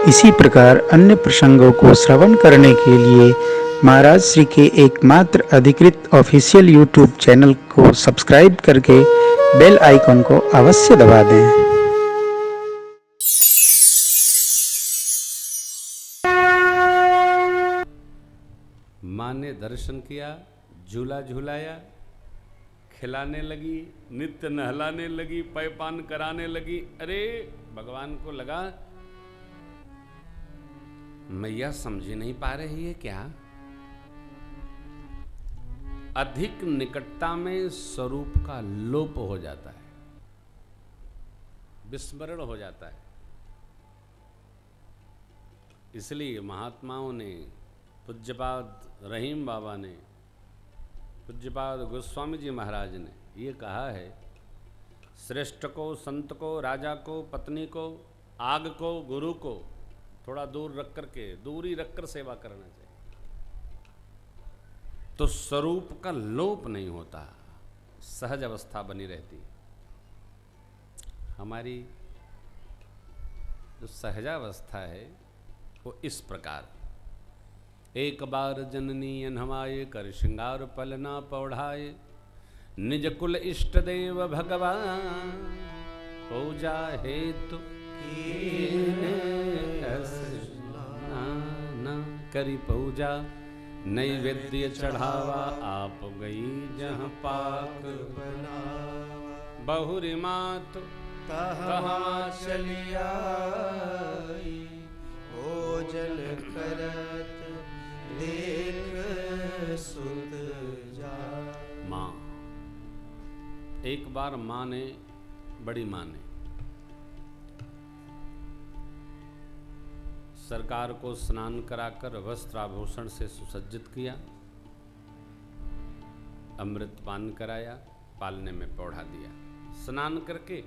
इसी प्रकार अन्य प्रसंगों को श्रवण करने के लिए महाराज श्री के एकमात्र अधिकृत ऑफिशियल यूट्यूब चैनल को सब्सक्राइब करके बेल आइकन को अवश्य दबा दें। माँ ने दर्शन किया, झूला झूलाया, खिलाने लगी, नित्य नहलाने लगी, पेयपान कराने लगी। अरे भगवान को लगा मैया समझ नहीं पा रही है क्या? अधिक निकटता में स्वरूप का लोप हो जाता है, विस्मरण हो जाता है। इसलिए महात्माओं ने, पूज्यपाद रहीम बाबा ने, पूज्यपाद गोस्वामी जी महाराज ने ये कहा है, श्रेष्ठ को, संत को, राजा को, पत्नी को, आग को, गुरु को थोड़ा दूर रख करके, दूरी रखकर सेवा करना चाहिए, तो स्वरूप का लोप नहीं होता, सहज अवस्था बनी रहती। हमारी जो सहजावस्था है वो इस प्रकार, एक बार जननी अनहमाए, कर श्रृंगार पलना पौढ़ाए, निज कुल इष्ट देव भगवान, पूजा हेतु करी पूजा, नैवेद्य चढ़ावा, आप गई जहाँ पाक बनावा, बहुरी मात तहाँ चली आई, भोजन करत देख सुत जा। माँ, एक बार माँ ने, बड़ी माँ ने सरकार को स्नान कराकर वस्त्राभूषण से सुसज्जित किया, अमृत पान कराया, पालने में पौढ़ा दिया, स्नान करके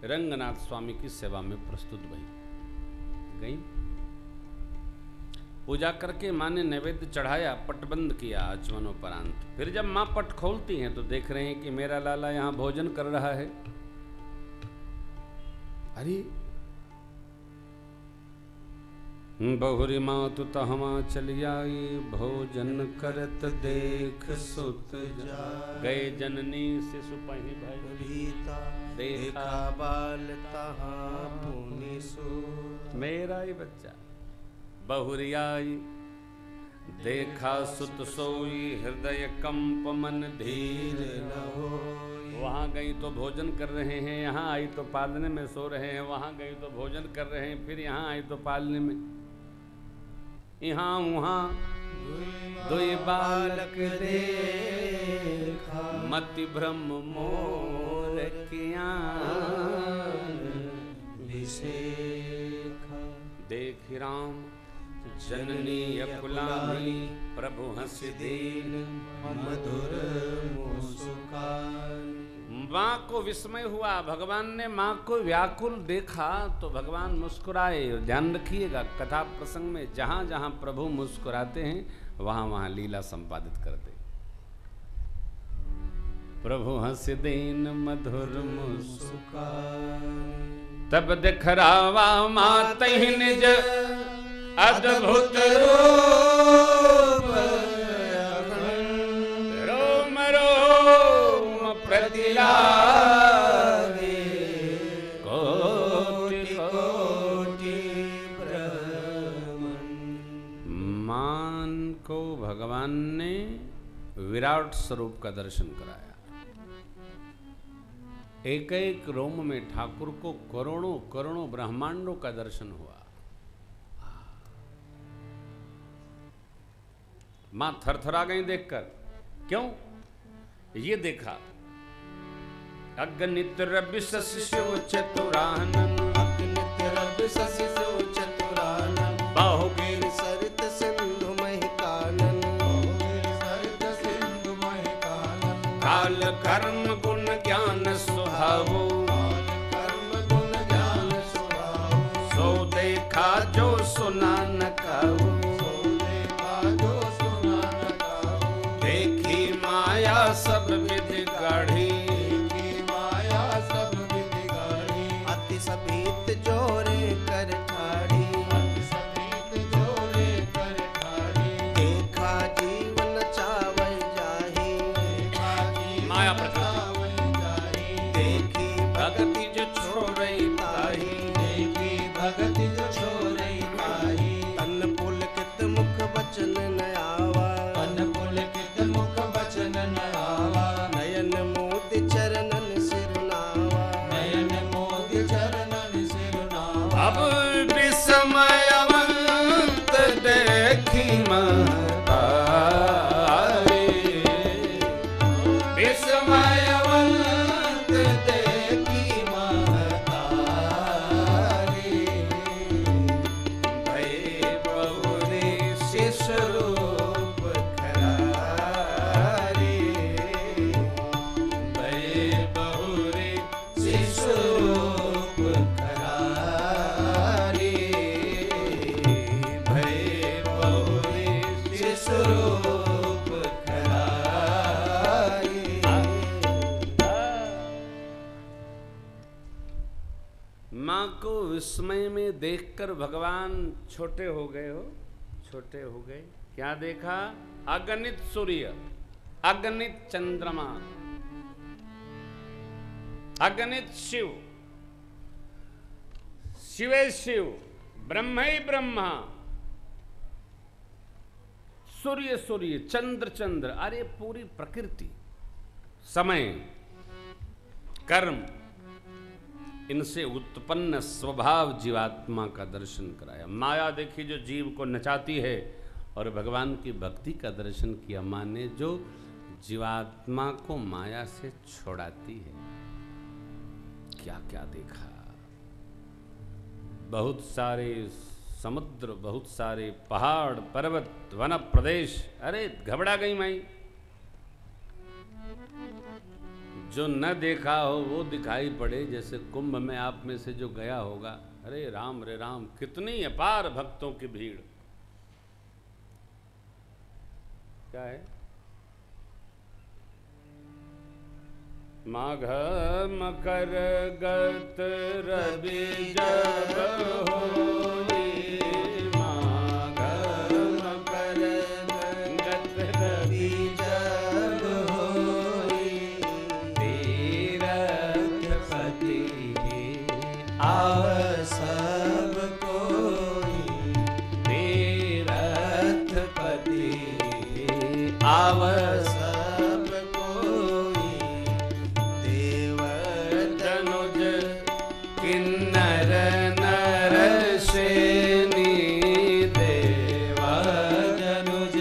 रंगनाथ स्वामी की सेवा में प्रस्तुत गई। पूजा करके माँ ने नैवेद्य चढ़ाया, पटबंद किया आचमनोपरांत। फिर जब माँ पट खोलती हैं तो देख रहे हैं कि मेरा लाला यहां भोजन कर रहा है। अरे बहुरी मातु तहमा चली आई, भोजन करत देख सुत जा, गए जननी शिशु पहि भीता, देखा बाल तहाँ पुनि सूत। मेरा ही बच्चा। बहुरी आई देखा सुत सोई, हृदय कंप मन धीर न होई। वहाँ गई तो भोजन कर रहे हैं, यहाँ आई तो पालने में सो रहे हैं, वहाँ गई तो भोजन कर रहे हैं, फिर यहाँ आई तो पालने में, यहाँ वहाँ दुई बालक देखा, मति भ्रम मोर किया विशेखा। देख राम जननी अकुलामी, प्रभु हंस दीन मधुर मुस्कान। माँ को विस्मय हुआ, भगवान ने माँ को व्याकुल देखा तो भगवान मुस्कुराए। ध्यान रखिएगा, कथा प्रसंग में जहाँ जहाँ प्रभु मुस्कुराते हैं वहाँ वहाँ लीला संपादित करते। प्रभु हंस दीन मधुर मुस्कान, तब दिखरावा मात ही निज अद्भुत रूप, रोम रोम प्रतिलागे, कोटि कोटि प्रमन। मान को भगवान ने विराट स्वरूप का दर्शन कराया। एक एक रोम में ठाकुर को करोड़ों करोड़ों ब्रह्मांडों का दर्शन हुआ। मां थरथरा गई देखकर। क्यों? ये देखा, अगणित रवि शिशु चतुरानन, अगणित रवि शिशु चतुरानन, बाहुबीर सरित सिंधु महिकानन, बाहुबीर सरित सिंधु महिकानन, काल कर्म गुण ज्ञान स्वभावो, काल कर्म गुण ज्ञान स्वभावो, सो देखा जो सुना न कहूँ, सब विधि गाढ़ी, माया सब विधि गाढ़ी, अति सभीत जोरे कर ठाड़ी, अति विस्मय में देखकर भगवान छोटे हो गए हो, छोटे हो गए। क्या देखा? अगणित सूर्य, अगणित चंद्रमा, अगणित शिव, शिवे शिव, ब्रह्म ही ब्रह्मा, सूर्य सूर्य, चंद्र चंद्र, अरे पूरी प्रकृति, समय, कर्म, इनसे उत्पन्न स्वभाव जीवात्मा का दर्शन कराया। माया देखी जो जीव को नचाती है, और भगवान की भक्ति का दर्शन किया माँ ने, जो जीवात्मा को माया से छोड़ाती है। क्या क्या देखा? बहुत सारे समुद्र, बहुत सारे पहाड़, पर्वत, वन प्रदेश। अरे घबरा गई माई। जो न देखा हो वो दिखाई पड़े, जैसे कुंभ में आप में से जो गया होगा। अरे राम, कितनी अपार भक्तों की भीड़। क्या है? माघ मकर गत रवि जब होई, माघ मकर गत रवि जब होई, तीरथपति आव सब कोई, तीरथपति आव सब कोई, देव तनुज किन्नर नर सेनी, देव तनुज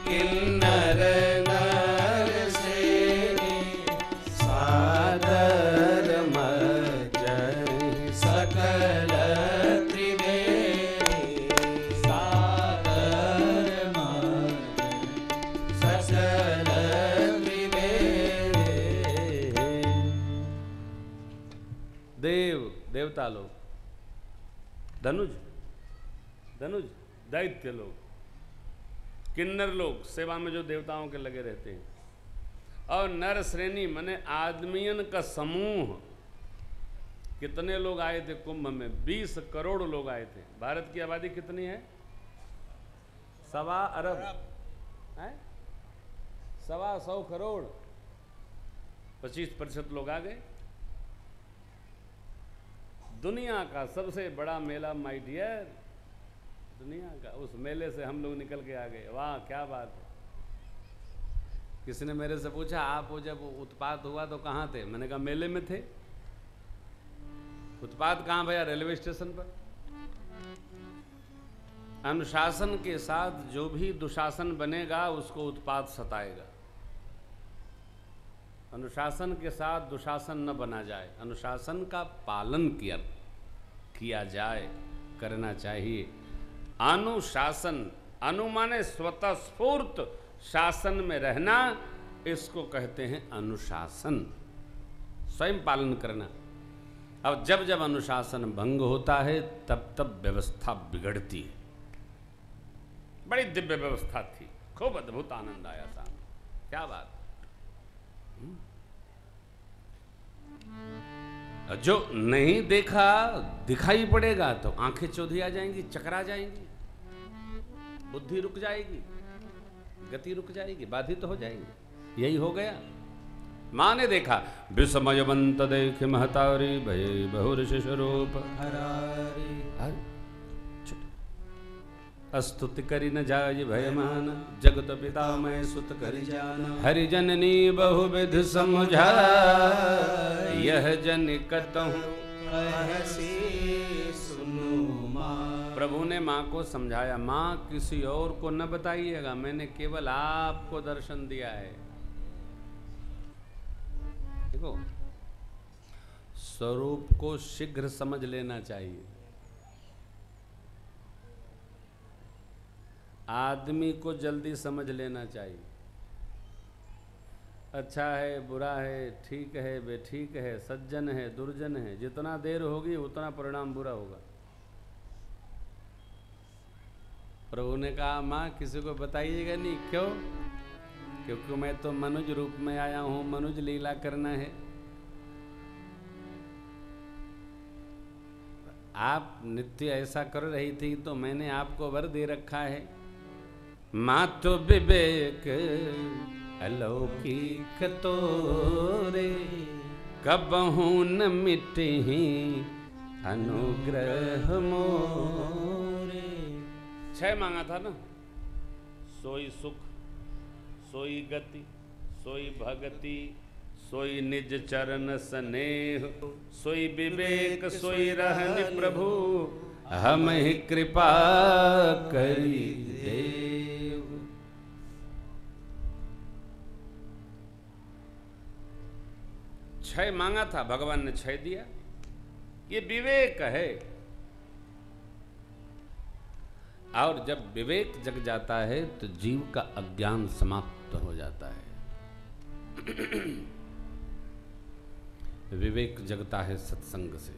किन्नर नर सेनी, सादर मजहि सकल त्रिवेणी, सादर मजहि सकल त्रिवेणी। देव, देवता लोग, धनुज, धनुज दैत्य लोग, किन्नर लोग, सेवा में जो देवताओं के लगे रहते हैं, और नर श्रेणी माने आदमियन का समूह। कितने लोग आए थे कुंभ में? 20 करोड़ लोग आए थे। भारत की आबादी कितनी है? 1.25 अरब है, 125 करोड़, 25% लोग आ गए। दुनिया का सबसे बड़ा मेला माय डियर, दुनिया का, उस मेले से हम लोग निकल के आ गए। वाह क्या बात है। किसी ने मेरे से पूछा, आप वो जब उत्पात हुआ तो कहाँ थे? मैंने कहा मेले में थे। उत्पात कहाँ भैया? रेलवे स्टेशन पर। अनुशासन के साथ जो भी दुशासन बनेगा उसको उत्पात सताएगा। अनुशासन के साथ दुशासन न बना जाए, अनुशासन का पालन किया जाए, करना चाहिए। अनुशासन, अनु माने स्वतः स्फूर्त शासन में रहना, इसको कहते हैं अनुशासन, स्वयं पालन करना। अब जब जब अनुशासन भंग होता है तब तब व्यवस्था बिगड़ती है। बड़ी दिव्य व्यवस्था थी, खूब अद्भुत आनंद आया सामने। क्या बात। जो नहीं देखा दिखाई पड़ेगा तो आंखें चौधी आ जाएंगी, चकरा जाएंगी, बुद्धि रुक जाएगी, गति रुक जाएगी, बाधित हो जाएगी। यही हो गया। माँ ने देखा, विस्मयवंत देख महतारी, भय बहुर स्वरूप हरारी। अस्तुति करि न जाय भयमान, जगत पिता मैं सुत करि जाना। हरिजननी बहुविध समझा, यह जन कतहु कहसी सुनु माँ। प्रभु ने माँ को समझाया, माँ किसी और को न बताइएगा, मैंने केवल आपको दर्शन दिया है। देखो, स्वरूप को शीघ्र समझ लेना चाहिए। आदमी को जल्दी समझ लेना चाहिए। अच्छा है, बुरा है, ठीक है, बेठीक है, सज्जन है, दुर्जन है, जितना देर होगी उतना परिणाम बुरा होगा। प्रभु ने कहा, माँ किसी को बताइएगा नहीं। क्यों? क्योंकि मैं तो मनुज रूप में आया हूं, मनुज लीला करना है। आप नित्य ऐसा कर रही थी तो मैंने आपको वर दे रखा है, मातु विवेक अलौकिक तोरे, कबहू न मिटे अनुग्रह मोरे। 6 मांगा था ना, सोई सुख, सोई गति, सोई भगति, सोई निज चरण स्नेह, सोई विवेक, सोई रहन प्रभु, हम ही कृपा करी देव। छह मांगा था, भगवान ने 6 दिया। ये विवेक है। और जब विवेक जग जाता है तो जीव का अज्ञान समाप्त हो जाता है। विवेक जगता है सत्संग से।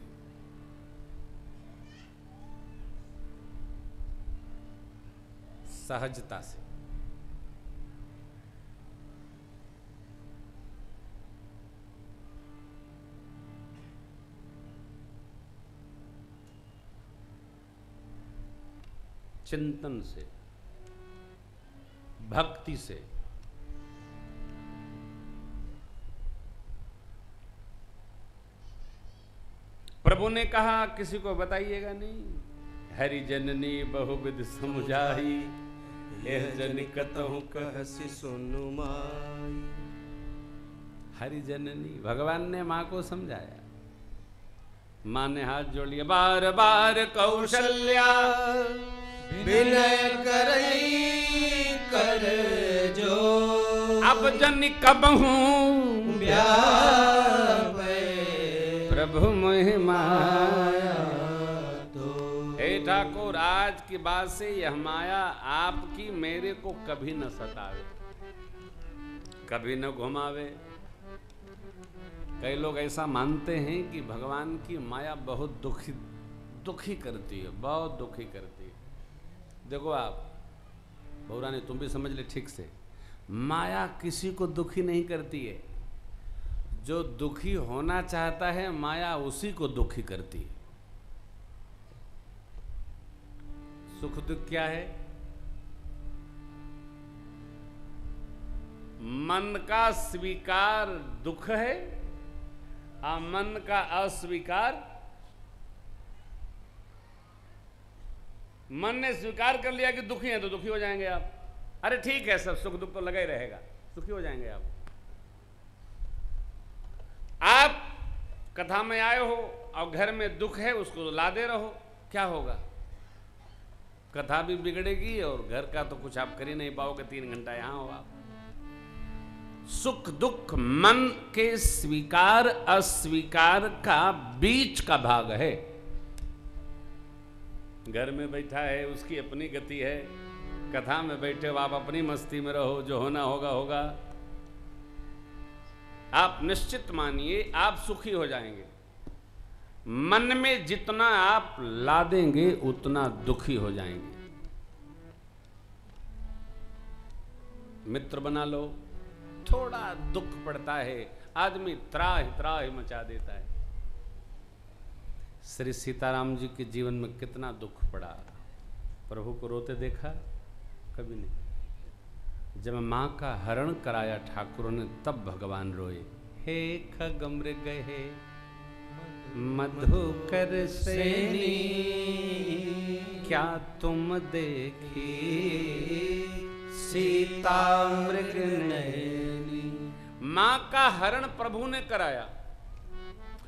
सहजता से। चिंतन से, भक्ति से। प्रभु ने कहा किसी को बताइएगा नहीं। हरि जननी बहुविध समुझाई, एह जन कतहु कहसि सुनु माई। हरि जननी, भगवान ने मां को समझाया। मां ने हाथ जोड़ लिया, बार बार कौशल्या विनय करई कर जो, अब जन कबहू व्यापे प्रभु मोहि माया तो। हे ठाकुर, आज की बात से यह माया आपकी मेरे को कभी न सतावे, कभी न घुमावे। कई लोग ऐसा मानते हैं कि भगवान की माया बहुत दुखी करती है, बहुत दुखी करती है। देखो आप बहुरानी, तुम भी समझ ले ठीक से, माया किसी को दुखी नहीं करती है। जो दुखी होना चाहता है माया उसी को दुखी करती है। सुख दुख क्या है? मन का स्वीकार दुख है और मन का अस्वीकार। मन ने स्वीकार कर लिया कि दुखी है तो दुखी हो जाएंगे आप। अरे ठीक है, सब सुख दुख तो लगा ही रहेगा, सुखी हो जाएंगे आप। आप कथा में आए हो और घर में दुख है, उसको लादे रहो, क्या होगा? कथा भी बिगड़ेगी और घर का तो कुछ आप कर ही नहीं पाओगे। 3 घंटा यहां हो आप। सुख दुख मन के स्वीकार अस्वीकार का बीच का भाग है। घर में बैठा है, उसकी अपनी गति है। कथा में बैठे हो आप, अपनी मस्ती में रहो, जो होना होगा होगा। आप निश्चित मानिए आप सुखी हो जाएंगे। मन में जितना आप लादेंगे उतना दुखी हो जाएंगे। मित्र बना लो, थोड़ा दुख पड़ता है, आदमी त्राहि मचा देता है। श्री सीताराम जी के जीवन में कितना दुख पड़ा। प्रभु को रोते देखा? कभी नहीं। जब मां का हरण कराया ठाकुरों ने, तब भगवान रोए। हे खगमृग हे मधुकर सेनी, क्या तुम देखी सीता मृग नयनी। मां का हरण प्रभु ने कराया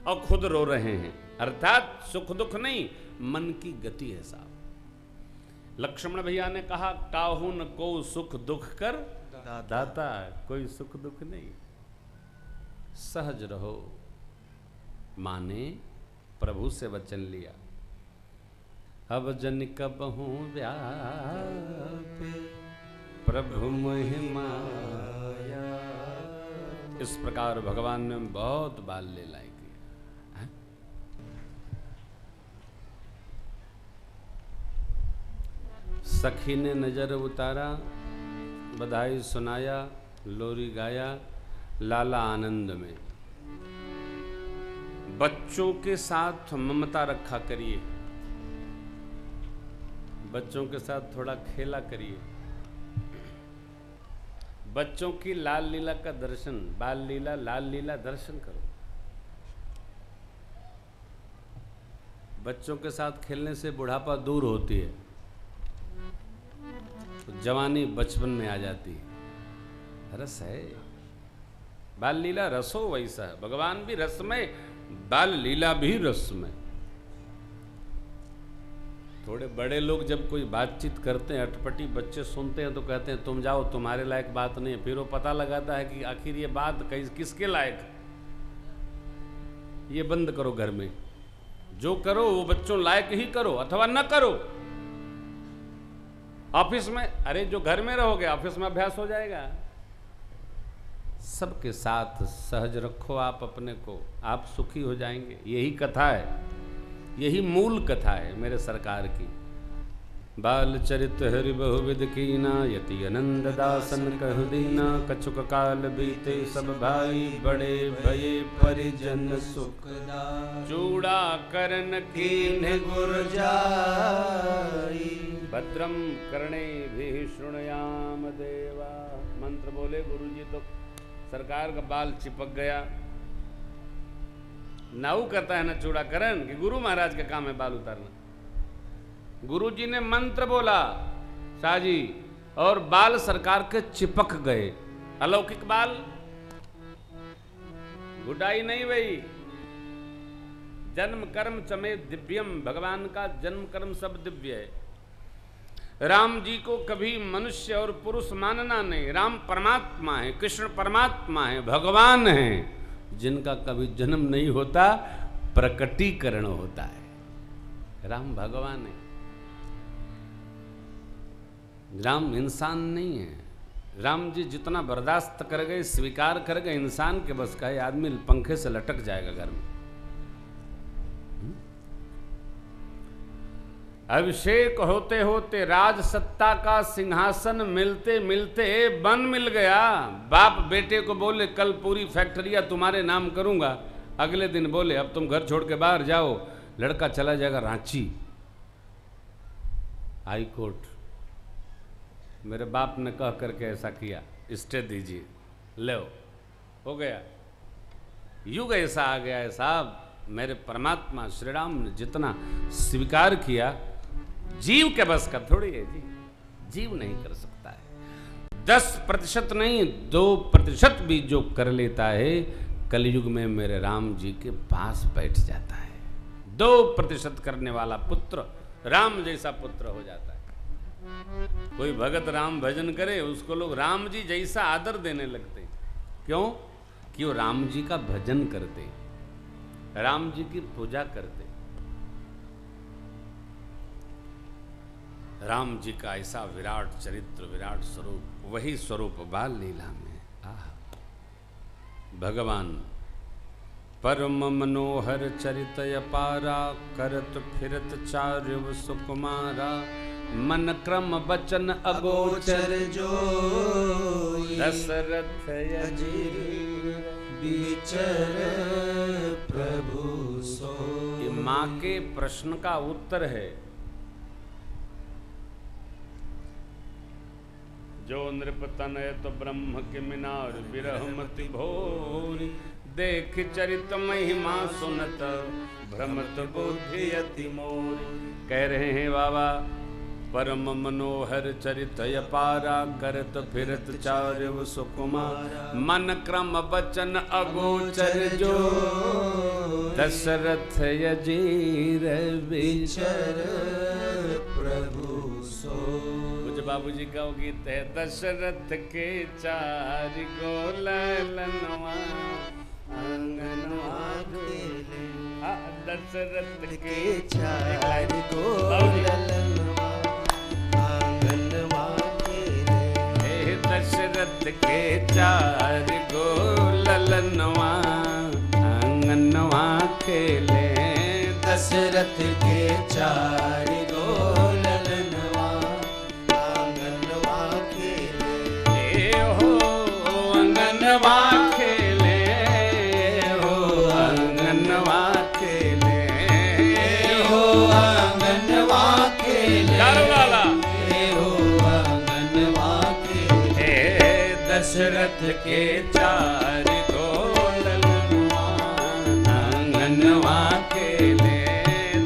और खुद रो रहे हैं। अर्थात सुख दुख नहीं, मन की गति है साहब। लक्ष्मण भैया ने कहा, काहू न को सुख दुख कर दाता, कोई सुख दुख नहीं, सहज रहो। माने प्रभु से वचन लिया, अब जन कबहू व्यापे प्रभु मोहि माया। इस प्रकार भगवान ने बहुत बाल लीलाएं की। सखी ने नजर उतारा, बधाई सुनाया, लोरी गाया, लाला आनंद में। बच्चों के साथ ममता रखा करिए। बच्चों के साथ थोड़ा खेला करिए। बच्चों की लाल लीला का दर्शन, बाल लीला, लाल लीला दर्शन करो। बच्चों के साथ खेलने से बुढ़ापा दूर होती है, तो जवानी बचपन में आ जाती है। रस है, बाल लीला रसो वैसा है। भगवान भी रस में, बाल लीला भी रस में। थोड़े बड़े लोग जब कोई बातचीत करते हैं, अटपटी बच्चे सुनते हैं तो कहते हैं तुम जाओ, तुम्हारे लायक बात नहीं है। फिर वो पता लगाता है कि आखिर ये बात किसके लायक है। ये बंद करो घर में, जो करो वो बच्चों लायक ही करो अथवा न करो। ऑफिस में, अरे जो घर में रहोगे ऑफिस में अभ्यास हो जाएगा। सबके साथ सहज रखो आप अपने को, आप सुखी हो जाएंगे। यही कथा है, यही मूल कथा है मेरे सरकार की। बाल चरित हरि बहुविध कीना, यति आनंद दासन कहु दीना। कछुक काल बीते सब भाई, बड़े भये परिजन सुखदाई। चूड़ा करन कीन गुर जाई, भद्रम कर्णेभिः शृणुयाम देवा। मंत्र बोले गुरुजी तो सरकार का बाल चिपक गया। नाऊ करता है ना चूड़ाकरण, कि गुरु महाराज का काम है बाल उतारना। गुरुजी ने मंत्र बोला शाहजी, और बाल सरकार के चिपक गए। अलौकिक बाल, गुडाई नहीं भई। जन्म कर्म चमे दिव्यम, भगवान का जन्म कर्म सब दिव्य है। राम जी को कभी मनुष्य और पुरुष मानना नहीं। राम परमात्मा है, कृष्ण परमात्मा है, भगवान है। जिनका कभी जन्म नहीं होता, प्रकटीकरण होता है। राम भगवान है, राम इंसान नहीं है। राम जी जितना बर्दाश्त कर गए, स्वीकार कर गए, इंसान के बस का है। आदमी पंखे से लटक जाएगा घर में। अभिषेक होते होते राज सत्ता का सिंहासन मिलते मिलते वन मिल गया। बाप बेटे को बोले कल पूरी फैक्ट्रियां तुम्हारे नाम करूंगा। अगले दिन बोले अब तुम घर छोड़ के बाहर जाओ। लड़का चला जाएगा रांची, हाई कोर्ट। मेरे बाप ने कह करके ऐसा किया, स्टे दीजिए, ले हो गया। युग ऐसा आ गया है साहब। मेरे परमात्मा श्री राम ने जितना स्वीकार किया, जीव के बस का थोड़ी है जी, जीव नहीं कर सकता है। 10% नहीं, 2% भी जो कर लेता है, कलयुग में मेरे राम जी के पास बैठ जाता है। 2% करने वाला पुत्र राम जैसा पुत्र हो जाता है। कोई भगत राम भजन करे, उसको लोग राम जी जैसा आदर देने लगते हैं। क्यों? कि वो राम जी का भजन करते, राम जी की पूजा करते। राम जी का ऐसा विराट चरित्र, विराट स्वरूप, वही स्वरूप बाल लीला में। भगवान परम मनोहर चरित अपारा, करत फिरत चार्य सुकुमारा। मन क्रम वचन अगोचर जो, दशरथ अजीर विचर प्रभु सो। ये माँ के प्रश्न का उत्तर है। जो नृपतनय तो ब्रह्म के मिनार, विरह मति भोरी। देख चरित महिमा सुनत, भ्रमत बुद्धि अति मोरी। कह रहे हैं बाबा, परम मनोहर चरित अपारा, करत फिरत चार्य सुकुमारा। मन क्रम वचन अगोचर जो, दशरथ अजीर विचर प्रभु सो। बाबूजी का वो गीत है, दशरथ के 4 गोलनवा आंगनवा खेले। दशरथ के 4 गोलनवा आंगनवा खेले। दशरथ के 4 गोलनवा आंगनवा खेले। दशरथ के 4 आंगनवा खेले, दशरथ के चार गोलनवा, आंगनवा खेले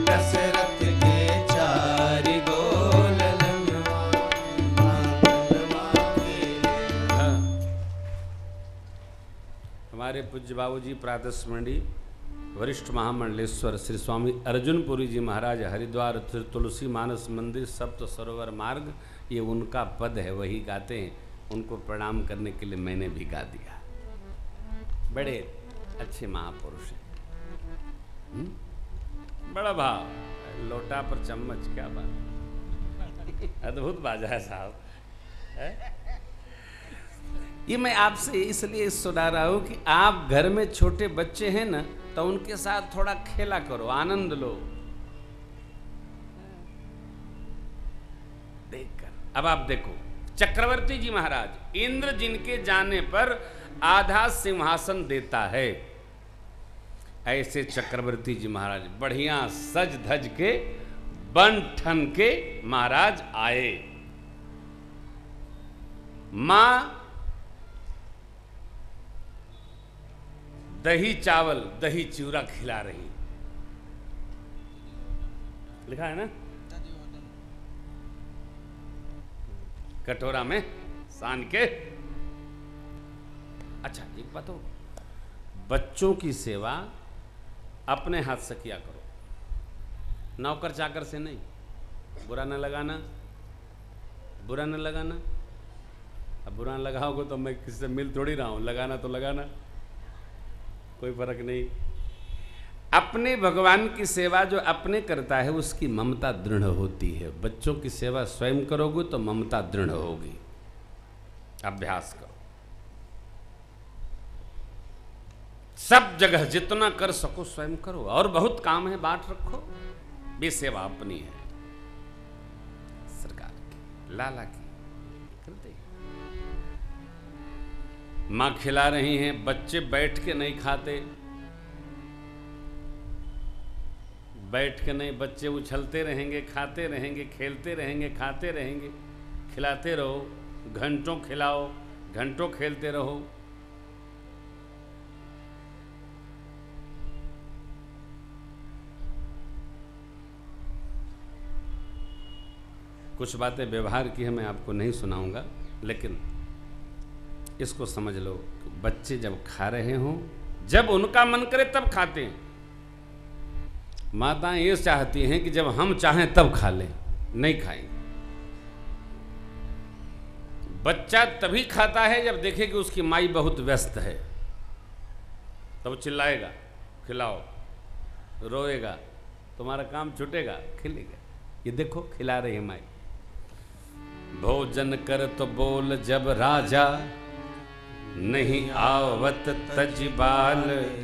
दशरथ के चार गोलनवा, आंगनवा खेले। हमारे पूज्य बाबूजी प्रातः स्मरणीय वरिष्ठ महामंडलेश्वर श्री स्वामी अर्जुनपुरी जी महाराज हरिद्वार तुलसी मानस मंदिर सप्त सरोवर मार्ग, ये उनका पद है, वही गाते हैं। उनको प्रणाम करने के लिए मैंने भी गा दिया। बड़े अच्छे महापुरुष हैं। बड़ा भाव, लोटा पर चम्मच, क्या बात, अद्भुत बाजा है साहब। ये मैं आपसे इसलिए सुना रहा हूं कि आप घर में छोटे बच्चे हैं ना, तो उनके साथ थोड़ा खेला करो, आनंद लो देखकर। अब आप देखो, चक्रवर्ती जी महाराज, इंद्र जिनके जाने पर आधा सिंहासन देता है, ऐसे चक्रवर्ती जी महाराज बढ़िया सज धज के बन ठन के महाराज आए। मां दही चावल दही चूरा खिला रही, लिखा है ना, कटोरा में सान के। अच्छा एक बात हो, बच्चों की सेवा अपने हाथ से किया करो, नौकर चाकर से नहीं। बुरा न लगाना, बुरा न लगाना। अब बुरा लगाओगे तो मैं किसी से मिल थोड़ी रहा हूं, लगाना तो लगाना, कोई फर्क नहीं। अपने भगवान की सेवा जो अपने करता है उसकी ममता दृढ़ होती है। बच्चों की सेवा स्वयं करोगे तो ममता दृढ़ होगी। अभ्यास करो, सब जगह जितना कर सको स्वयं करो, और बहुत काम है बांट रखो। भी सेवा अपनी है, सरकार की, लाला की, करते। मां खिला रही हैं, बच्चे बैठ के नहीं खाते, बैठ के नहीं, बच्चे उछलते रहेंगे, खाते रहेंगे, खेलते रहेंगे, खाते रहेंगे। खिलाते रहो, घंटों खिलाओ, घंटों खेलते रहो। कुछ बातें व्यवहार की है, मैं आपको नहीं सुनाऊंगा, लेकिन इसको समझ लो। बच्चे जब खा रहे हों, जब उनका मन करे तब खाते हैं। माताएं ये चाहती हैं कि जब हम चाहें तब खा लें, नहीं खाएंगे। बच्चा तभी खाता है जब देखे कि उसकी माई बहुत व्यस्त है, तब चिल्लाएगा, खिलाओ, रोएगा, तुम्हारा काम छूटेगा, खिलेगा। ये देखो खिला रही है माई। भोजन कर तो बोल जब राजा, नहीं आवत तजबाल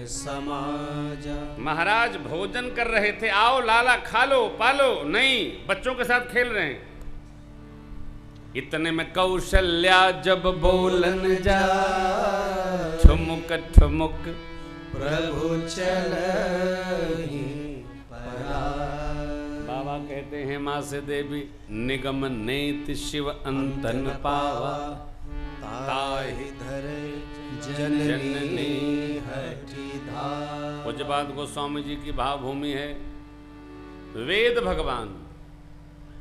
समाजा। महाराज भोजन कर रहे थे, आओ लाला खा लो पालो, नहीं, बच्चों के साथ खेल रहे हैं। इतने में कौशल्या जब बोलन जा, ठुमुक ठुमुक प्रभु चलहि परा। बाबा कहते हैं माँ से देवी, निगम नेत शिव अंतन पावा, ताहि धरे जननी हठी धार। पूज्यपाद गोस्वामी जी की भावभूमि है। वेद भगवान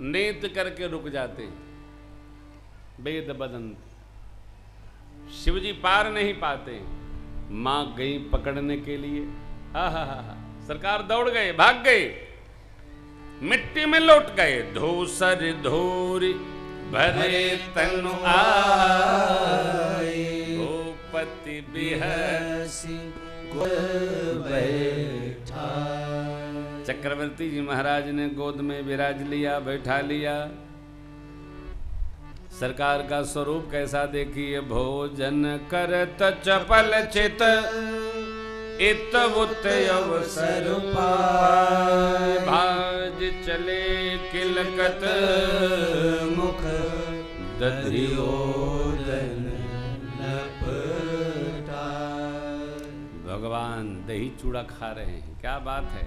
नेत करके रुक जाते हैं, वेद बदंत। शिव जी पार नहीं पाते, मां गई पकड़ने के लिए। हा हा हा, सरकार दौड़ गए, भाग गए, मिट्टी में लौट गए। धूसर धूरी भरे तनु आए, गोपति बिहसी गोद बैठा। चक्रवर्ती जी महाराज ने गोद में विराज लिया, बैठा लिया। सरकार का स्वरूप कैसा देखिए। भोजन करत चपल चित, इत उत अवसर पाए। भाज चले किलकत मुख, दधियोदन लपटा। भगवान दही चूड़ा खा रहे हैं, क्या बात है,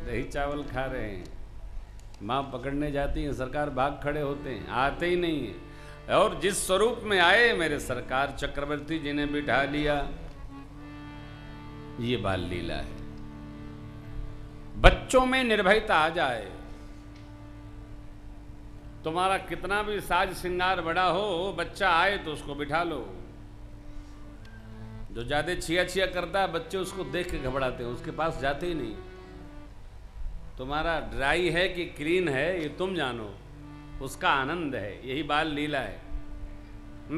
दही चावल खा रहे हैं। माँ पकड़ने जाती है, सरकार भाग खड़े होते हैं, आते ही नहीं है। और जिस स्वरूप में आए मेरे सरकार चक्रवर्ती जी ने बिठा लिया। ये बाल लीला है। बच्चों में निर्भयता आ जाए। तुम्हारा कितना भी साज श्रृंगार बड़ा हो, बच्चा आए तो उसको बिठा लो। जो ज्यादा छिया छिया करता है, बच्चे उसको देख के घबराते हैं, उसके पास जाते ही नहीं। तुम्हारा ड्राई है कि क्लीन है ये तुम जानो, उसका आनंद है। यही बाल लीला है।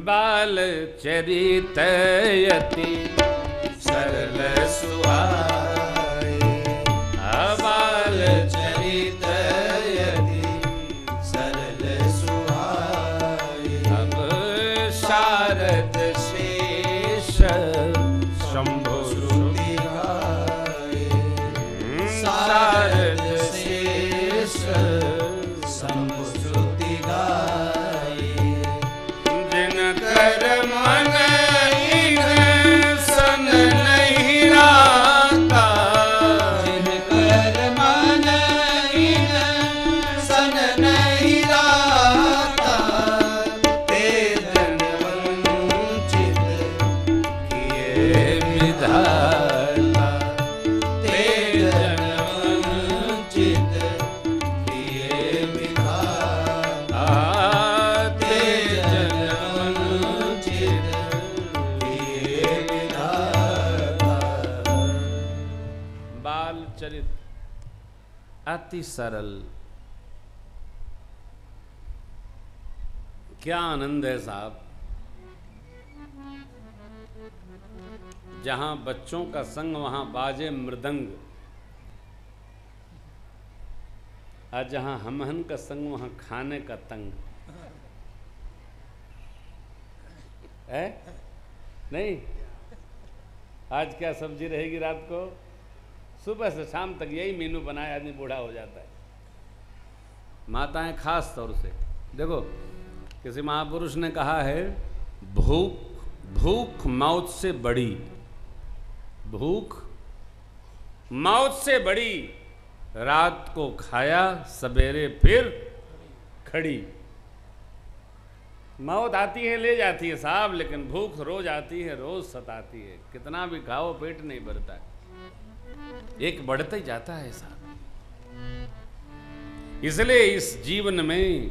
बाल चरितयति सरल सुहाए, बाल चरितयति सरल सुहाए। अब शारद शेष शंभु श्रुति गाए, शारद शेष शंभु श्रुति गाए। जिनकर मन सन नहीं राता, जिनकर मन सन नहीं राता, ते जन वंचित किए विधाता, ते जन वंचित किए विधाता, ते जन वंचित किए विधाता। बाल चरित अति सरल, क्या आनंद है साहब। जहां बच्चों का संग वहां बाजे मृदंग, और जहां हमहन का संग वहां खाने का तंग है। नहीं, आज क्या सब्जी रहेगी रात को, सुबह से शाम तक यही मेनू बनाए, आदमी बूढ़ा हो जाता है। माताएं खास तौर से देखो, किसी महापुरुष ने कहा है, भूख मौत से बड़ी, भूख मौत से बड़ी, रात को खाया सवेरे फिर खड़ी। मौत आती है ले जाती है साहब, लेकिन भूख रोज आती है, रोज सताती है। कितना भी खाओ पेट नहीं भरता, एक बढ़ता ही जाता है साहब। इसलिए इस जीवन में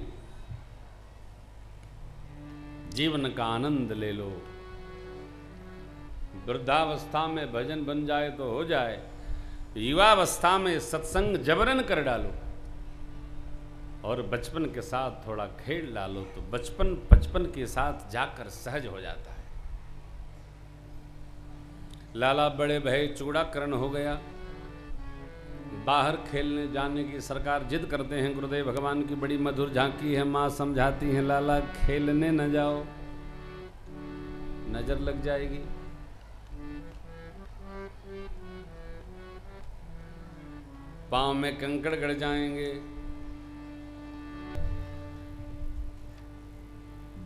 जीवन का आनंद ले लो। वृद्धावस्था में भजन बन जाए तो हो जाए, युवावस्था में सत्संग जबरन कर डालो, और बचपन के साथ थोड़ा खेल डालो तो बचपन के साथ जाकर सहज हो जाता है। लाला बड़े भय चूड़ाकरण हो गया, बाहर खेलने जाने की सरकार जिद करते हैं। गुरुदेव भगवान की बड़ी मधुर झांकी है, माँ समझाती हैं, लाला खेलने न जाओ, नजर लग जाएगी। पांव में कंकड़ गड़ जाएंगे।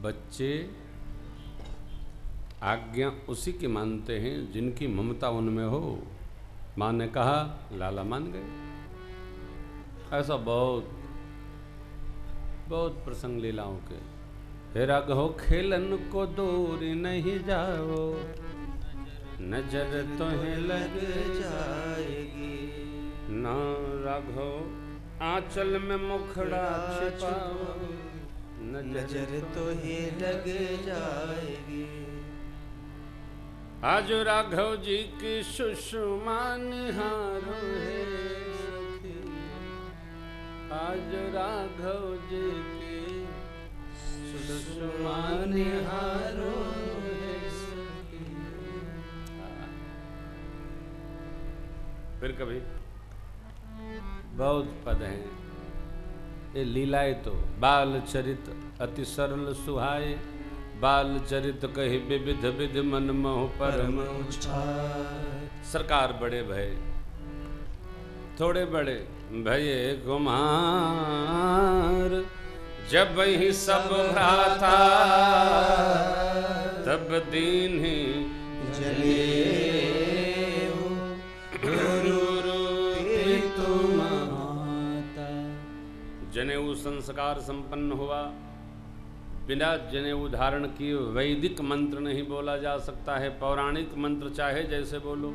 बच्चे आज्ञा उसी की मानते हैं जिनकी ममता उनमें हो। माँ ने कहा, लाला मान गए। ऐसा बहुत बहुत प्रसंग लीलाओं के। हे राघव खेलन को दूर नहीं जाओ, नजर तुम्हें लग जाएगी। ना राघव आंचल में मुखड़ा छिपाओ, नजर तुम्हें लग जाएगी। आज राघव जी की सुषमा निहारो है सखी, आज राघव जी की सुषमा निहारो है सखी। फिर कभी बहुत पद हैं। ये लीलाए तो बाल चरित अति सरल सुहाए, बाल चरित कही विविध विधि मन मोह परम सरकार बड़े भय, थोड़े बड़े भये कुमार। जब ही सब भ्राता तब दीन ही जले, जनेऊ संस्कार संपन्न हुआ, बिना जनेऊ धारण किए वैदिक मंत्र नहीं बोला जा सकता है। पौराणिक मंत्र चाहे जैसे बोलो,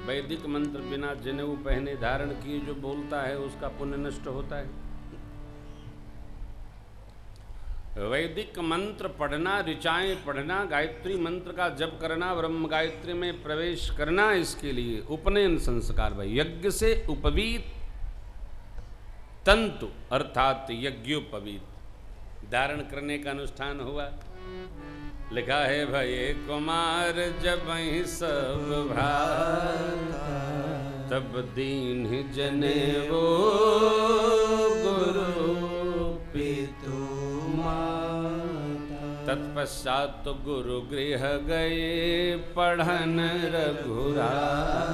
वैदिक मंत्र बिना जनेऊ पहने धारण किए जो बोलता है उसका पुण्य नष्ट होता है। वैदिक मंत्र पढ़ना, ऋचाएं पढ़ना, गायत्री मंत्र का जप करना, ब्रह्म गायत्री में प्रवेश करना, इसके लिए उपनयन संस्कार भाई। यज्ञ से उपवीत तंतु अर्थात यज्ञोपवीत धारण करने का अनुष्ठान हुआ। लिखा है भये कुमार जब ही सब भ्राता, तब दीन जनेऊ गुरु पितु माता। तत्पश्चात तो गुरु गृह गए पढ़न रघुराई,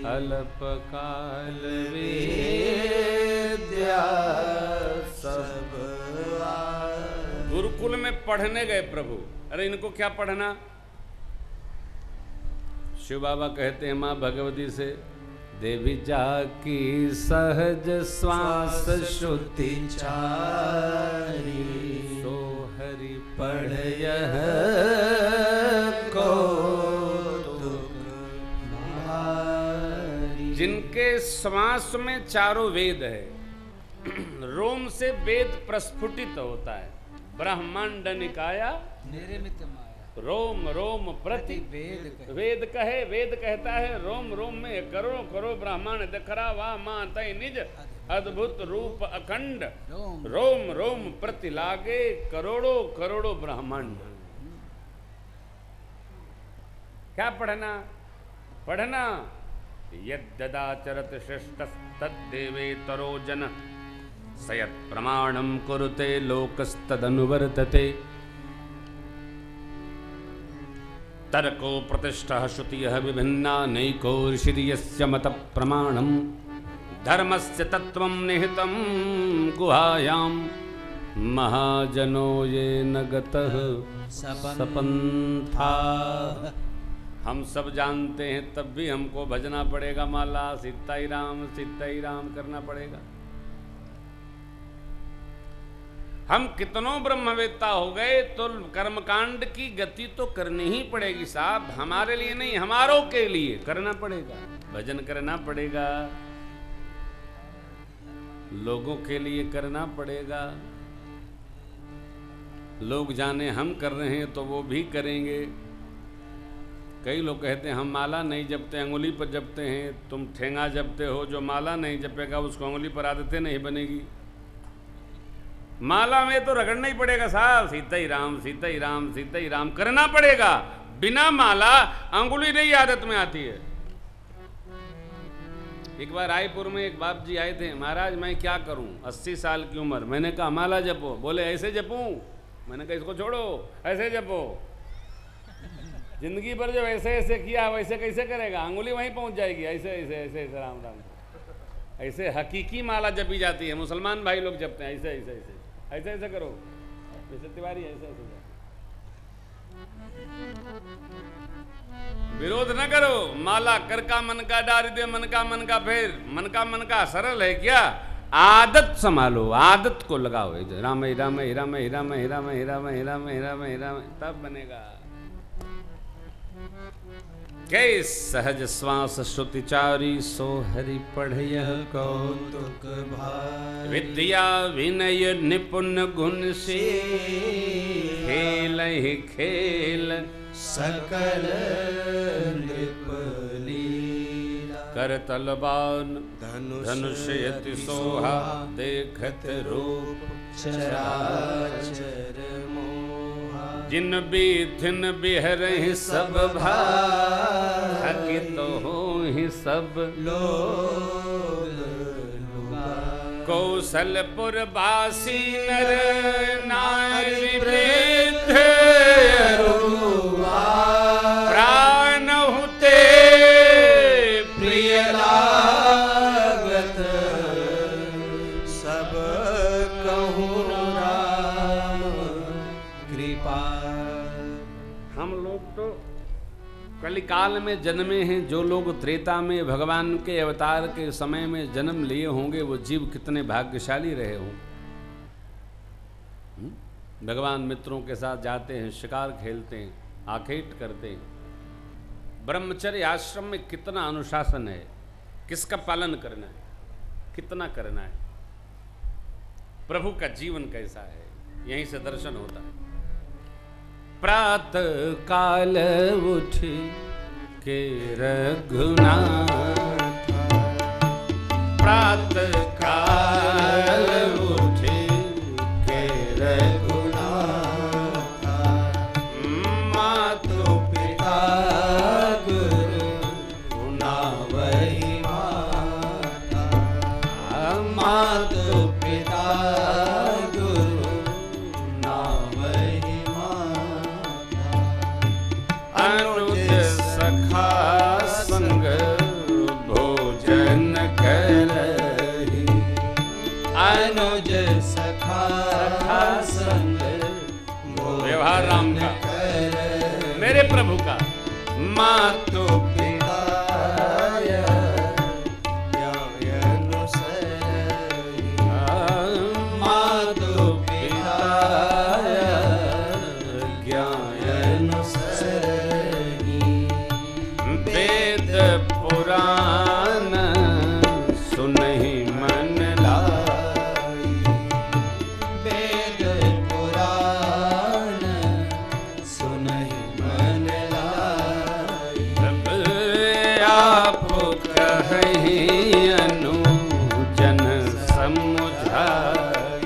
अल्पकाल विद्या सब। गुरुकुल में पढ़ने गए प्रभु। अरे इनको क्या पढ़ना? शिव बाबा कहते हैं माँ भगवती से, देवी जाकी सहज श्वास श्रुति चारी, सो हरि पढ़यह कौतुक भारी। जिनके श्वास में चारों वेद है, रोम से वेद प्रस्फुटित होता है। ब्रह्मांड निकाया निरमित माया, रोम रोम प्रति वेद कहे। वेद कहता है रोम रोम में करोड़ों करोड़ ब्रह्मांड दखरा वाह मां तय निज अद्भुत रूप अखंड, रोम रोम प्रति लागे करोड़ों करोड़ों ब्रह्मांड। क्या पढ़ना? पढ़ना यद्ददाचरत श्रेष्ठ तद्देवे तरो जन, सयत् प्रमाणम कुरुते लोकस्तदनुवर्तते। तर्को प्रतिष्ठा श्रुतियः विभिन्ना, नैको ऋषिर्यस्य मत प्रमाणम। धर्मस्य तत्वं निहितं गुहायां, महाजनो ये न गतः सपन्था। हम सब जानते हैं तब भी हमको भजना पड़ेगा माला, सीताई राम करना पड़ेगा। हम कितनों ब्रह्मवेत्ता हो गए तो कर्मकांड की गति तो करनी ही पड़ेगी साहब। हमारे लिए नहीं, हमारों के लिए करना पड़ेगा, भजन करना पड़ेगा, लोगों के लिए करना पड़ेगा। लोग जाने हम कर रहे हैं तो वो भी करेंगे। कई लोग कहते हैं हम माला नहीं जपते, अंगुली पर जपते हैं। तुम ठेंगा जपते हो, जो माला नहीं जपेगा उसको अंगुली पर आदतें नहीं बनेगी। माला में तो रगड़ना ही पड़ेगा साहब, सीता ही राम करना पड़ेगा। बिना माला अंगुली नहीं आदत में आती है। एक बार रायपुर में एक बाप जी आए थे, महाराज मैं क्या करूं, 80 साल की उम्र। मैंने कहा माला जपो। बोले ऐसे जपूं? मैंने कहा इसको छोड़ो, ऐसे जपो। जिंदगी भर जब ऐसे ऐसे किया वैसे कैसे करेगा? अंगुली वहीं पहुंच जाएगी। ऐसे ऐसे ऐसे ऐसे राम राम ऐसे हकीकी माला जपी जाती है। मुसलमान भाई लोग जपते हैं ऐसे ऐसे ऐसे ऐसे ऐसे करो, जैसे तिवारी ऐसे ऐसे। विरोध न करो। माला कर का मन का डार दे, मन का फेर। मन का सरल है क्या? आदत संभालो, आदत को लगाओ। राम राम राम राम राम राम राम राम, तब बनेगा। कै सहज श्वास श्रुतिचारी, सो हरि पढ़यः कौतुक भारी। विद्या विनय निपुण गुण से, खेल ही खेल सकल नृप लीला। कर तलवान धनुष यति सोहा, देखत रूप चराचर मोहा। जिन विधिन बिहरहि सब भाग, तो हो ही सब लोग। कौशलपुर वासी नर नारी वृद्ध, प्राण हुते प्रिय लागत। सब कहूँ राम कृपा। हम लोग तो कलिकाल में जन्मे हैं। जो लोग त्रेता में भगवान के अवतार के समय में जन्म लिए होंगे वो जीव कितने भाग्यशाली रहे हों। भगवान मित्रों के साथ जाते हैं, शिकार खेलते हैं, आखेट करते हैं। ब्रह्मचर्य आश्रम में कितना अनुशासन है, किसका पालन करना है, कितना करना है, प्रभु का जीवन कैसा है, यहीं से दर्शन होता है। प्रातः काल उठ के रघुनाथ, प्रातः काल उठ के रघुनाथ, मातु पिता गुरु ना वही माता, मातु पिता गुरु ना वही माता, अनुज सखा संग भोजन करहि, अनुज सखा संग व्यवहार राम का, मेरे प्रभु का, मातु पिता मातु पिता वेद पुराण सुनहि मन लाई, वेद पुराण सुनहि मन लाई, आप कहि अनुजन समुझाई,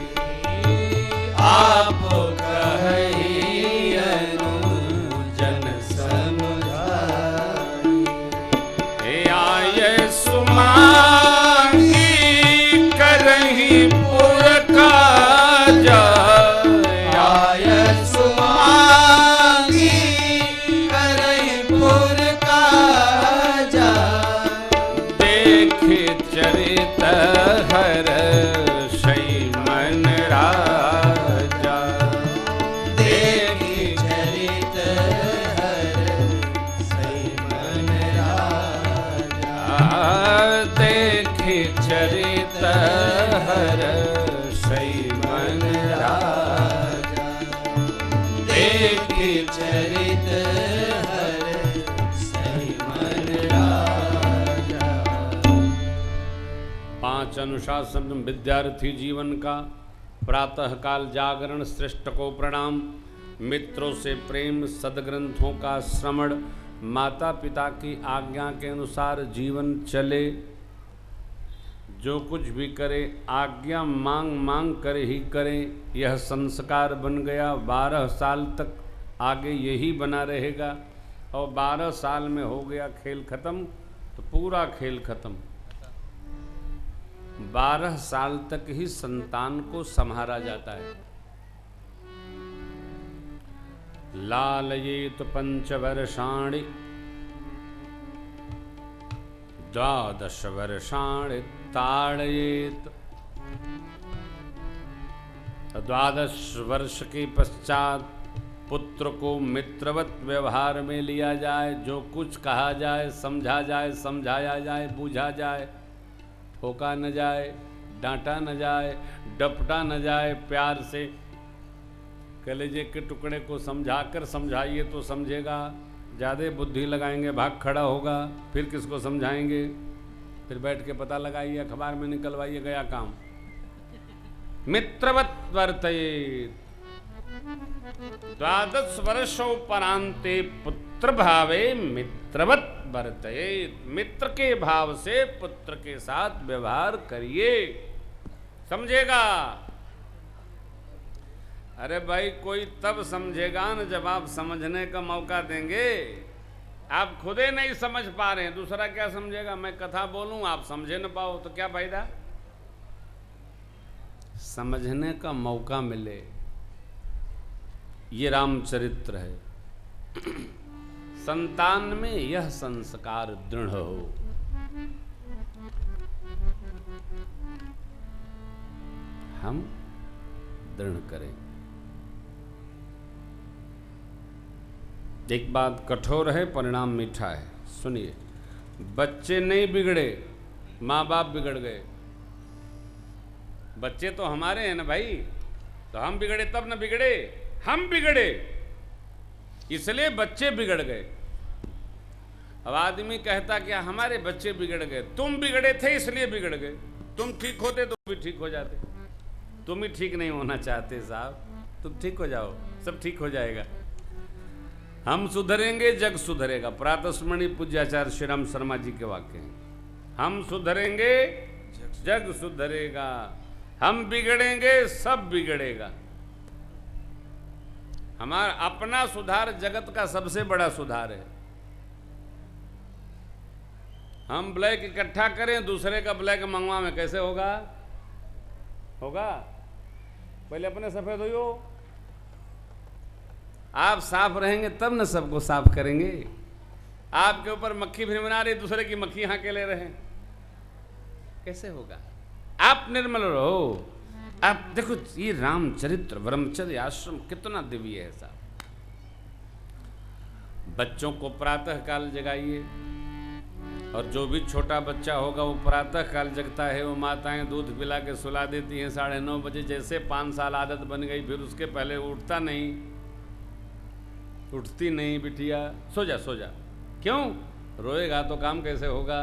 आप कहि अनुजन समुझाई, आय सुमांगी करहि पुर काजा, आय सुमांगी करहि पुर काजा, देख चरित हर शै मन राजा, देख चरित हर शै मन राजा, देख चरित हर शै मन राजा, देख चरित हर शै मन राजा। 5 अनुशासन विद्यार्थी जीवन का। प्रातःकाल जागरण, श्रेष्ठ को प्रणाम, मित्रों से प्रेम, सदग्रंथों का श्रवण, माता पिता की आज्ञा के अनुसार जीवन चले। जो कुछ भी करे आज्ञा मांग मांग कर ही करें, यह संस्कार बन गया। 12 साल तक आगे यही बना रहेगा, और 12 साल में हो गया खेल खत्म तो पूरा खेल खत्म। 12 साल तक ही संतान को संभाला जाता है। लालयेत 5 वर्षाणि 12 वर्षाणि ताड़येत। 12 वर्ष के पश्चात पुत्र को मित्रवत व्यवहार में लिया जाए। जो कुछ कहा जाए, समझा जाए, समझाया जाए, बूझा जाए, ठोका न जाए, डांटा न जाए, डपटा न जाए, प्यार से कलेजे के टुकड़े को समझाकर समझाइए तो समझेगा। ज़्यादा बुद्धि लगाएंगे भाग खड़ा होगा, फिर किसको समझाएंगे, फिर बैठ के पता लगाइए, अखबार में निकलवाइए, गया काम। मित्रवत वर्तयेत। 12 वर्षोपरांते पुत्र भावे मित्रवत वर्तयेत। मित्र के भाव से पुत्र के साथ व्यवहार करिए, समझेगा। अरे भाई, कोई तब समझेगा न जब आप समझने का मौका देंगे। आप खुदे नहीं समझ पा रहे हैं, दूसरा क्या समझेगा। मैं कथा बोलूं, आप समझे न पाओ तो क्या फायदा। समझने का मौका मिले, ये रामचरित्र है। संतान में यह संस्कार दृढ़ हो। हम दृढ़ करें। एक बात कठोर है, परिणाम मीठा है। सुनिए, बच्चे नहीं बिगड़े, माँ बाप बिगड़ गए। बच्चे तो हमारे हैं ना भाई, तो हम बिगड़े तब न बिगड़े, हम बिगड़े इसलिए बच्चे बिगड़ गए। अब आदमी कहता क्या हमारे बच्चे बिगड़ गए, तुम बिगड़े थे इसलिए बिगड़ गए, तुम ठीक होते तो भी ठीक हो जाते। तुम ही ठीक नहीं होना चाहते साहब, तुम ठीक हो जाओ, सब ठीक हो जाएगा। हम सुधरेंगे जग सुधरेगा, प्रातस्मरणीय पूज्याचार्य श्री राम शर्मा जी के वाक्य हैं। हम सुधरेंगे जग सुधरेगा, हम बिगड़ेंगे सब बिगड़ेगा। हमारा अपना सुधार जगत का सबसे बड़ा सुधार है। हम ब्लैक इकट्ठा करें, दूसरे का ब्लैक मंगवा में कैसे होगा? होगा? पहले अपने सफेद हो, आप साफ रहेंगे तब न सबको साफ करेंगे। आपके ऊपर मक्खी भी बना रही, दूसरे की मक्खी यहाँ के ले रहे हैं, कैसे होगा? आप निर्मल रहो। आप देखो ये रामचरित्र ब्रह्मचर्य आश्रम कितना दिव्य है साहब। बच्चों को प्रातः काल जगाइए, और जो भी छोटा बच्चा होगा वो प्रातः काल जगता है। वो माताएं दूध पिला के सुला देती हैं 9:30 बजे। जैसे 5 साल आदत बन गई, फिर उसके पहले उठता नहीं, उठती नहीं बिटिया, सो जा सो जा। क्यों? रोएगा तो काम कैसे होगा?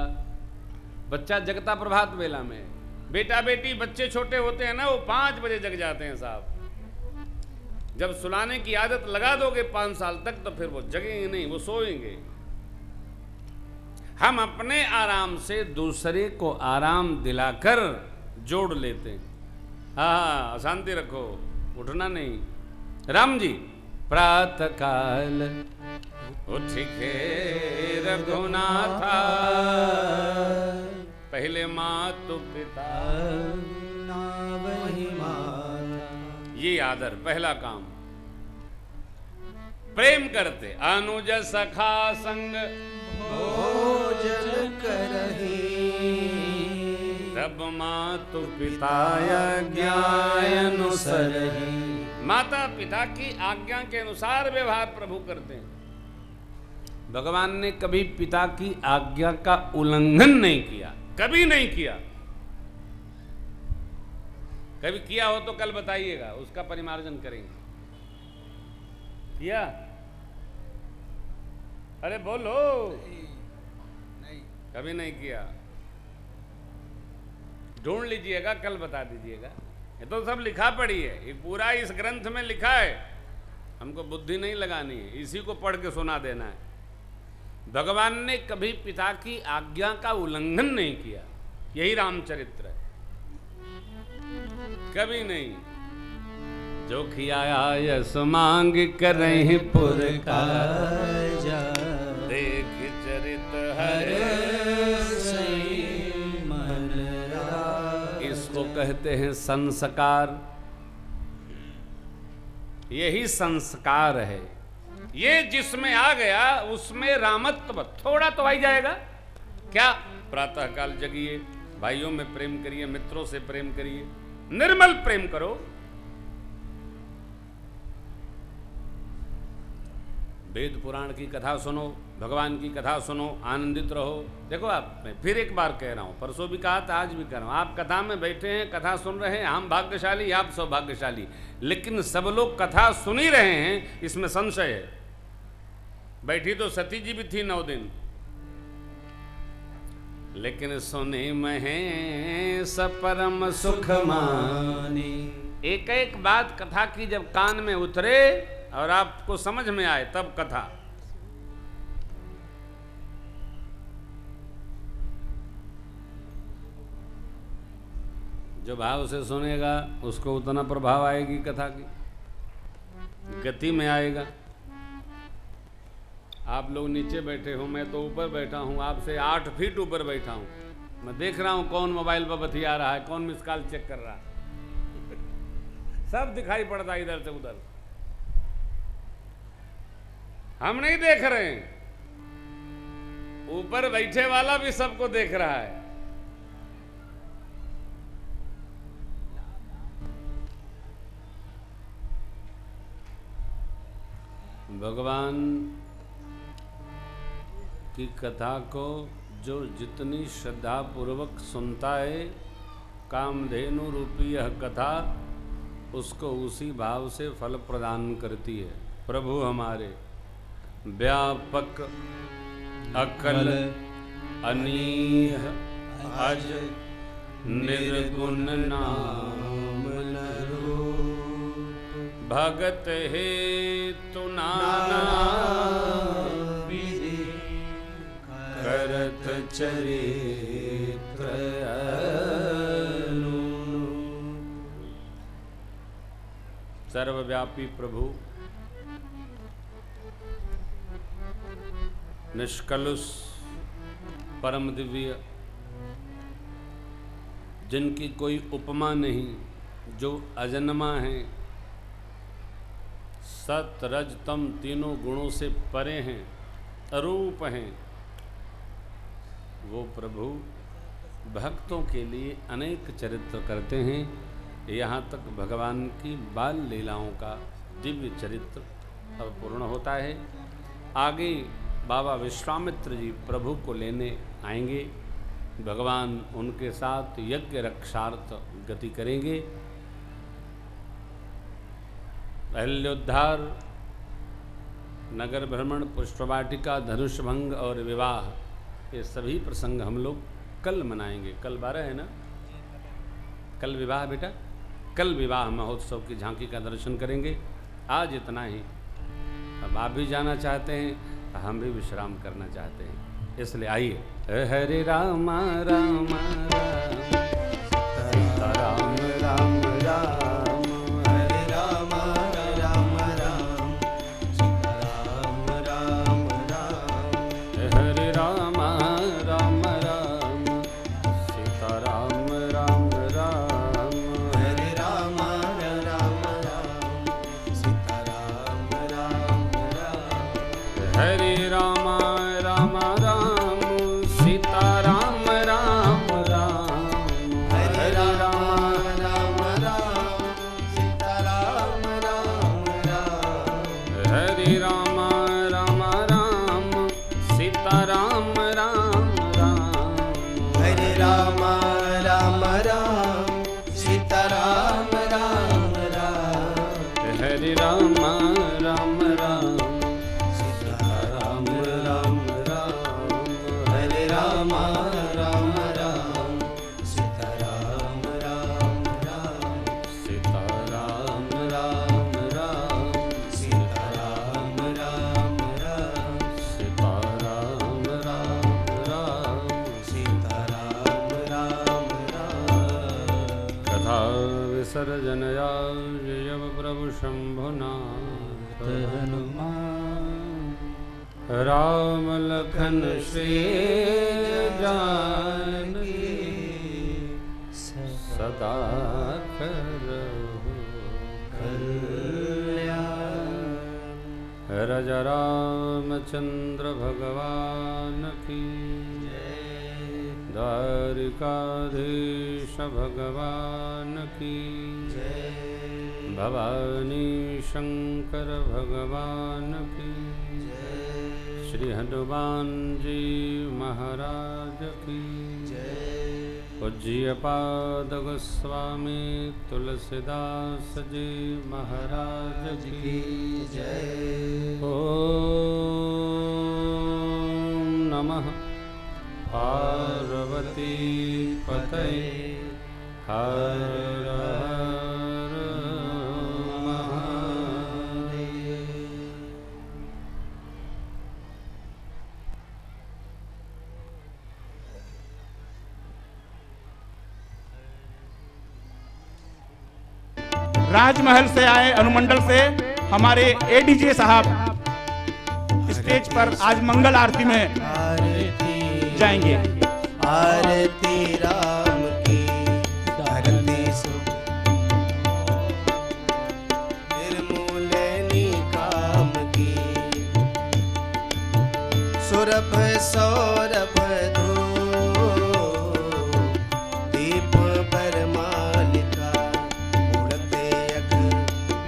बच्चा जगता प्रभात बेला में। बेटा बेटी बच्चे छोटे होते हैं ना, वो 5 बजे जग जाते हैं साहब। जब सुलाने की आदत लगा दोगे 5 साल तक, तो फिर वो जगेंगे नहीं, वो सोएंगे। हम अपने आराम से दूसरे को आराम दिलाकर जोड़ लेते हैं। हाँ, अशांति रखो, उठना नहीं। राम जी प्रातः काल उठ के रघुनाथा, पहले मातु पिता वही माता। ये आदर पहला काम। प्रेम करते अनुज सखा संग भोजन करही, तब मातु पिता आज्ञा अनुसरही। माता पिता की आज्ञा के अनुसार व्यवहार प्रभु करते हैं। भगवान ने कभी पिता की आज्ञा का उल्लंघन नहीं किया, कभी नहीं किया। कभी किया हो तो कल बताइएगा, उसका परिमार्जन करेंगे। किया? अरे बोलो। नहीं, कभी नहीं किया। ढूंढ लीजिएगा, कल बता दीजिएगा। ये तो सब लिखा पड़ी है, ये पूरा इस ग्रंथ में लिखा है। हमको बुद्धि नहीं लगानी है, इसी को पढ़ के सुना देना है। भगवान ने कभी पिता की आज्ञा का उल्लंघन नहीं किया, यही रामचरित्र है। कभी नहीं। जो खियाया यस मांग करें पुरकार, देख चरित हरे मन। इसको कहते हैं संस्कार। यही संस्कार है। ये जिसमें आ गया उसमें रामत्व थोड़ा तो आ ही जाएगा। क्या? प्रातः काल जगिए, भाइयों में प्रेम करिए, मित्रों से प्रेम करिए, निर्मल प्रेम करो। वेद पुराण की कथा सुनो, भगवान की कथा सुनो, आनंदित रहो। देखो आप, मैं फिर एक बार कह रहा हूं, परसों भी कहा था, आज भी कह रहा हूं। आप कथा में बैठे हैं, कथा सुन रहे हैं, हम भाग्यशाली, आप सौभाग्यशाली। लेकिन सब लोग कथा सुन ही रहे हैं, इसमें संशय है। बैठी तो सती जी भी थी 9 दिन, लेकिन सुने में सपरम सुख मानी। एक एक बात कथा की जब कान में उतरे और आपको समझ में आए, तब कथा। जो भाव से सुनेगा उसको उतना प्रभाव आएगी कथा की, गति में आएगा। आप लोग नीचे बैठे हो, मैं तो ऊपर बैठा हूं, आपसे 8 फीट ऊपर बैठा हूं। मैं देख रहा हूं कौन मोबाइल पर बतिया रहा है, कौन मिस कॉल चेक कर रहा है। सब दिखाई पड़ता है इधर से उधर। हम नहीं देख रहे हैं, ऊपर बैठे वाला भी सबको देख रहा है। भगवान की कथा को जो जितनी श्रद्धा पूर्वक सुनता है, कामधेनु रूपी यह कथा उसको उसी भाव से फल प्रदान करती है। प्रभु हमारे व्यापक अकल अनीह अज निर्गुण नाम भगत हे तु नाना विधि करत चरित्र सर्वव्यापी प्रभु निष्कलुष परम दिव्य, जिनकी कोई उपमा नहीं, जो अजन्मा है, सत रज तम तीनों गुणों से परे हैं, अरूप हैं, वो प्रभु भक्तों के लिए अनेक चरित्र करते हैं। यहाँ तक भगवान की बाल लीलाओं का दिव्य चरित्र अब पूर्ण होता है। आगे बाबा विश्वामित्र जी प्रभु को लेने आएंगे। भगवान उनके साथ यज्ञ रक्षार्थ गति करेंगे। अहल्योद्धार, नगर भ्रमण, पुष्पवाटिका, धनुष भंग और विवाह, ये सभी प्रसंग हम लोग कल मनाएंगे। कल 12 है ना? कल विवाह बेटा, कल विवाह महोत्सव की झांकी का दर्शन करेंगे। आज इतना ही। अब आप भी जाना चाहते हैं, हम भी विश्राम करना चाहते हैं, इसलिए आइए। हरे राम राम राम राम राम हरे राम राम राम राम राम राम हरे राम राम राम सीता राम राम राम हरे राम राम राम सीता राम राम राम हरे राम राम राम सीता राम राम राम हरे राम राम राम सीता राम राम राम हरे राम राम राम सीता राम राम राम हरे राम राम राम सीता राम राम राम हरे राम राम राम सीता राम राम राम हरे राम राम राम सीता राम राम राम सीता राम राम राम सीता राम राम राम सीता राम राम राम सीता राम राम राम कथा विसर्जनया जय प्रभु शंभुनाथ हनुमान राम लखन श्री जानकी सदा करहु कल्याण रज रामचंद्र भगवान की द्वारिकाधीश भगवान की भवानी शंकर भगवान की श्री हनुमान जी महाराज की पूज्य पाद गोस्वामी तुलसीदास जी महाराज की ओम नमः पार्वती पतये हर हर महादेव। राजमहल से आए अनुमंडल से हमारे एडीजे साहब स्टेज पर आज मंगल आरती में जाएंगे। आरती राम की धरती सुख निर्मूलनी काम की सुरभ सौरभ दीप बरमालिका उड़ते अग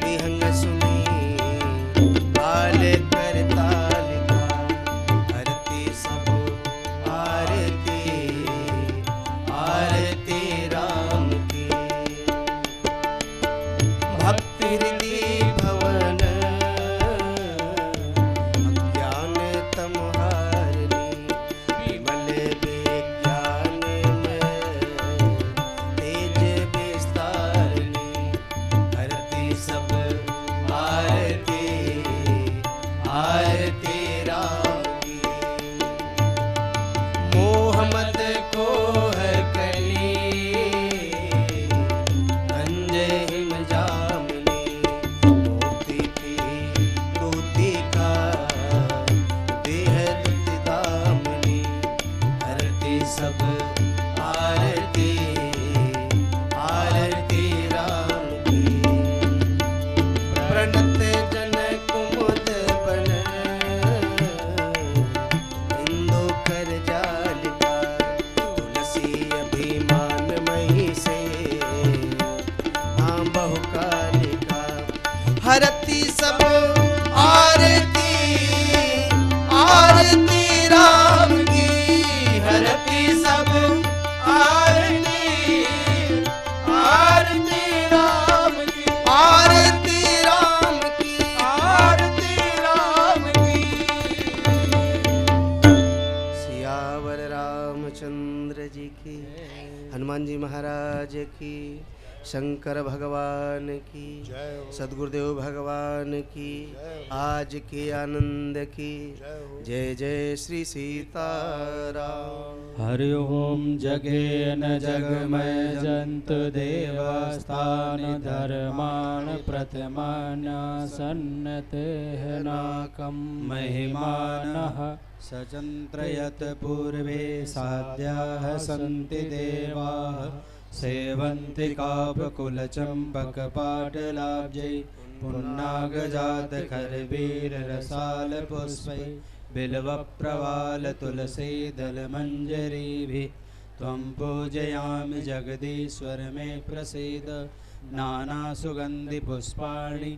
विहंग सुनी बाल कर तालिका धरती सब आरती आरती राम की बहु कालिका हरती सब आरती आरती राम की हरती सब आरती आरती राम की आरती राम की आरती राम की सियावर रामचंद्र जी की हनुमान जी महाराज की शंकर भगवान की सदगुरुदेव भगवान की आज के आनंद की जय जय श्री सीताराम। हरि ओम जगेन जगमय जन्तु देवस्थान धर्मान् प्रथमान् सन्नतेः नाकं महिमानः सचन्त्रयत् पूर्वे साध्याः सन्ति देवाः सेवन्ति कापकुलचम्पकपाटलाब्जै पुन्नागजातकरवीररसालपुष्पै बिल्वप्रवालतुलसीदलमञ्जरीभिः त्वं पूजयामि जगदीश्वर मे प्रसीद नानासुगन्धिपुष्पाणि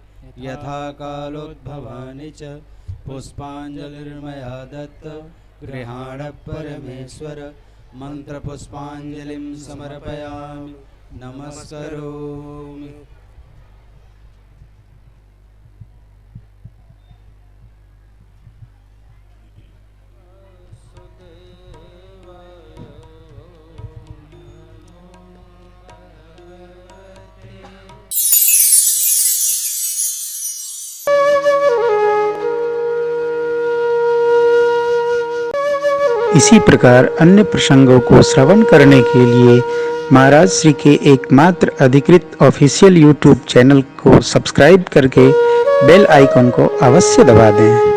यथा कालोद्भवानि च पुष्पाञ्जलिर्मया दत्त गृहाण परमेश्वर मंत्रपुष्पांजलिं समर्पयामि नमस्करोमि। इसी प्रकार अन्य प्रसंगों को श्रवण करने के लिए महाराज श्री के एकमात्र अधिकृत ऑफिशियल यूट्यूब चैनल को सब्सक्राइब करके बेल आइकन को अवश्य दबा दें।